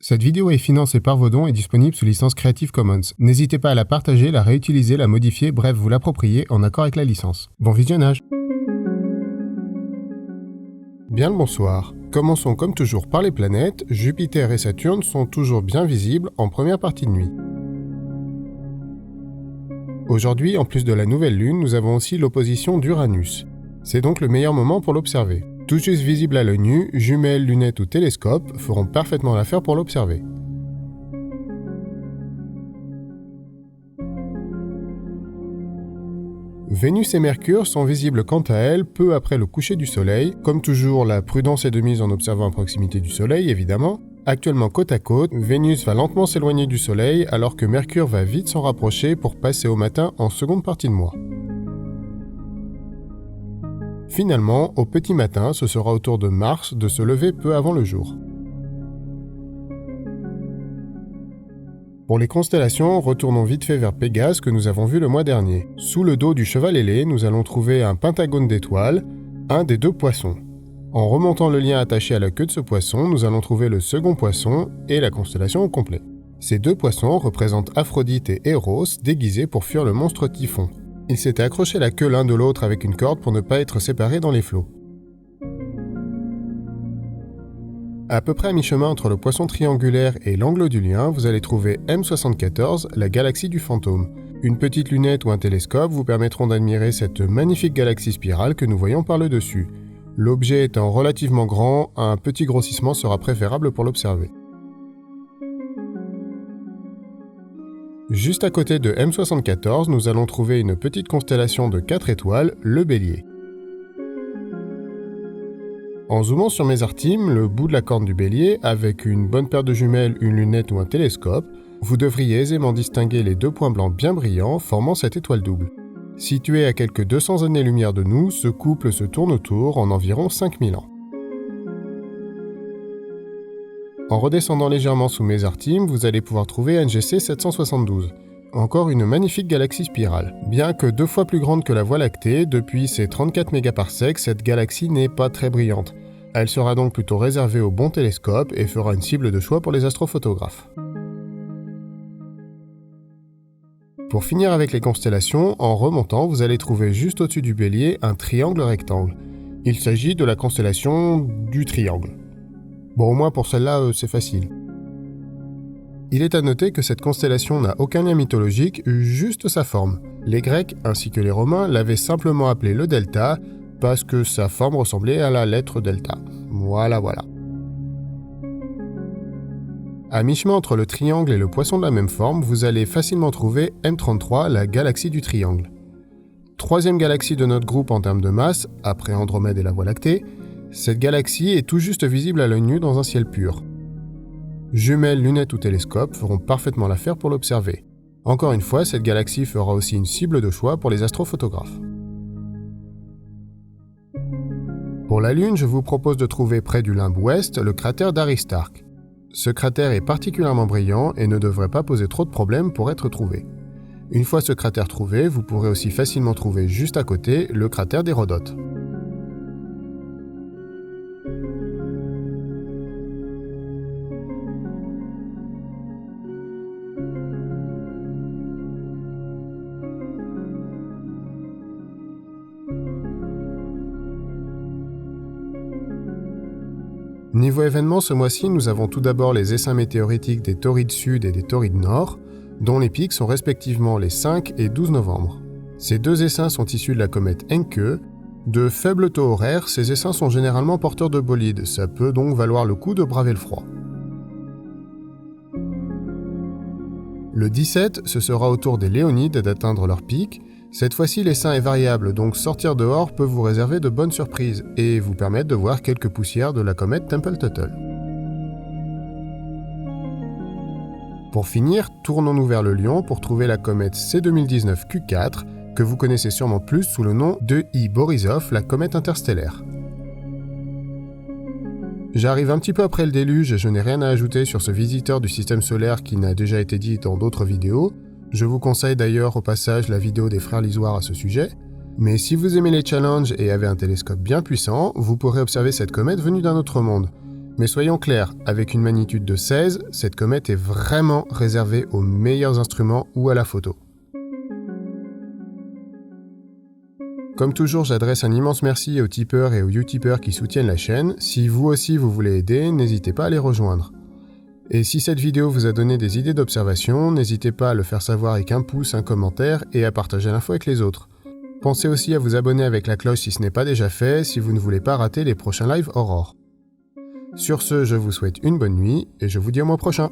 Cette vidéo est financée par vos dons et disponible sous licence Creative Commons. N'hésitez pas à la partager, la réutiliser, la modifier, bref, vous l'approprier en accord avec la licence. Bon visionnage! Bien le bonsoir. Commençons comme toujours par les planètes. Jupiter et Saturne sont toujours bien visibles en première partie de nuit. Aujourd'hui, en plus de la nouvelle lune, nous avons aussi l'opposition d'Uranus. C'est donc le meilleur moment pour l'observer. Tout juste visible à l'œil nu, jumelles, lunettes ou télescopes feront parfaitement l'affaire pour l'observer. Vénus et Mercure sont visibles quant à elles peu après le coucher du Soleil. Comme toujours, la prudence est de mise en observant à proximité du Soleil, évidemment. Actuellement côte à côte, Vénus va lentement s'éloigner du Soleil alors que Mercure va vite s'en rapprocher pour passer au matin en seconde partie de mois. Finalement, au petit matin, ce sera au tour de Mars de se lever peu avant le jour. Pour les constellations, retournons vite fait vers Pégase que nous avons vu le mois dernier. Sous le dos du cheval ailé, nous allons trouver un pentagone d'étoiles, un des deux poissons. En remontant le lien attaché à la queue de ce poisson, nous allons trouver le second poisson et la constellation au complet. Ces deux poissons représentent Aphrodite et Eros déguisés pour fuir le monstre Typhon. Ils s'étaient accrochés la queue l'un de l'autre avec une corde pour ne pas être séparés dans les flots. À peu près à mi-chemin entre le poisson triangulaire et l'angle du lien, vous allez trouver M74, la galaxie du fantôme. Une petite lunette ou un télescope vous permettront d'admirer cette magnifique galaxie spirale que nous voyons par le dessus. L'objet étant relativement grand, un petit grossissement sera préférable pour l'observer. Juste à côté de M74, nous allons trouver une petite constellation de 4 étoiles, le Bélier. En zoomant sur Mésartime, le bout de la corne du Bélier, avec une bonne paire de jumelles, une lunette ou un télescope, vous devriez aisément distinguer les deux points blancs bien brillants formant cette étoile double. Situé à quelques 200 années-lumière de nous, ce couple se tourne autour en environ 5000 ans. En redescendant légèrement sous Mésartime, vous allez pouvoir trouver NGC 772. Encore une magnifique galaxie spirale. Bien que 2 fois plus grande que la Voie lactée, depuis ses 34 mégaparsecs, cette galaxie n'est pas très brillante. Elle sera donc plutôt réservée aux bons télescopes et fera une cible de choix pour les astrophotographes. Pour finir avec les constellations, en remontant, vous allez trouver juste au-dessus du Bélier un triangle rectangle. Il s'agit de la constellation du Triangle. Bon, au moins pour celle-là, c'est facile. Il est à noter que cette constellation n'a aucun lien mythologique, juste sa forme. Les Grecs, ainsi que les Romains, l'avaient simplement appelée le delta, parce que sa forme ressemblait à la lettre delta. Voilà. À mi-chemin entre le triangle et le poisson de la même forme, vous allez facilement trouver M33, la galaxie du triangle. Troisième galaxie de notre groupe en termes de masse, après Andromède et la Voie lactée, cette galaxie est tout juste visible à l'œil nu dans un ciel pur. Jumelles, lunettes ou télescopes feront parfaitement l'affaire pour l'observer. Encore une fois, cette galaxie fera aussi une cible de choix pour les astrophotographes. Pour la Lune, je vous propose de trouver près du limbe ouest le cratère d'Aristarque. Ce cratère est particulièrement brillant et ne devrait pas poser trop de problèmes pour être trouvé. Une fois ce cratère trouvé, vous pourrez aussi facilement trouver juste à côté le cratère d'Hérodote. Niveau événements, ce mois-ci, nous avons tout d'abord les essaims météoritiques des Taurides Sud et des Taurides Nord, dont les pics sont respectivement les 5 et 12 novembre. Ces deux essaims sont issus de la comète Encke. De faibles taux horaires, ces essaims sont généralement porteurs de bolides, ça peut donc valoir le coup de braver le froid. Le 17, ce sera au tour des Léonides d'atteindre leur pic. Cette fois-ci, l'essaim est variable, donc sortir dehors peut vous réserver de bonnes surprises et vous permettre de voir quelques poussières de la comète Tempel-Tuttle. Pour finir, tournons-nous vers le Lion pour trouver la comète C2019 Q4, que vous connaissez sûrement plus sous le nom de I. Borisov, la comète interstellaire. J'arrive un petit peu après le déluge et je n'ai rien à ajouter sur ce visiteur du système solaire qui n'a déjà été dit dans d'autres vidéos. Je vous conseille d'ailleurs au passage la vidéo des frères Lisoire à ce sujet. Mais si vous aimez les challenges et avez un télescope bien puissant, vous pourrez observer cette comète venue d'un autre monde. Mais soyons clairs, avec une magnitude de 16, cette comète est vraiment réservée aux meilleurs instruments ou à la photo. Comme toujours, j'adresse un immense merci aux tipeurs et aux utipeurs qui soutiennent la chaîne. Si vous aussi vous voulez aider, n'hésitez pas à les rejoindre. Et si cette vidéo vous a donné des idées d'observation, n'hésitez pas à le faire savoir avec un pouce, un commentaire et à partager l'info avec les autres. Pensez aussi à vous abonner avec la cloche si ce n'est pas déjà fait, si vous ne voulez pas rater les prochains lives Aurore. Sur ce, je vous souhaite une bonne nuit et je vous dis au mois prochain.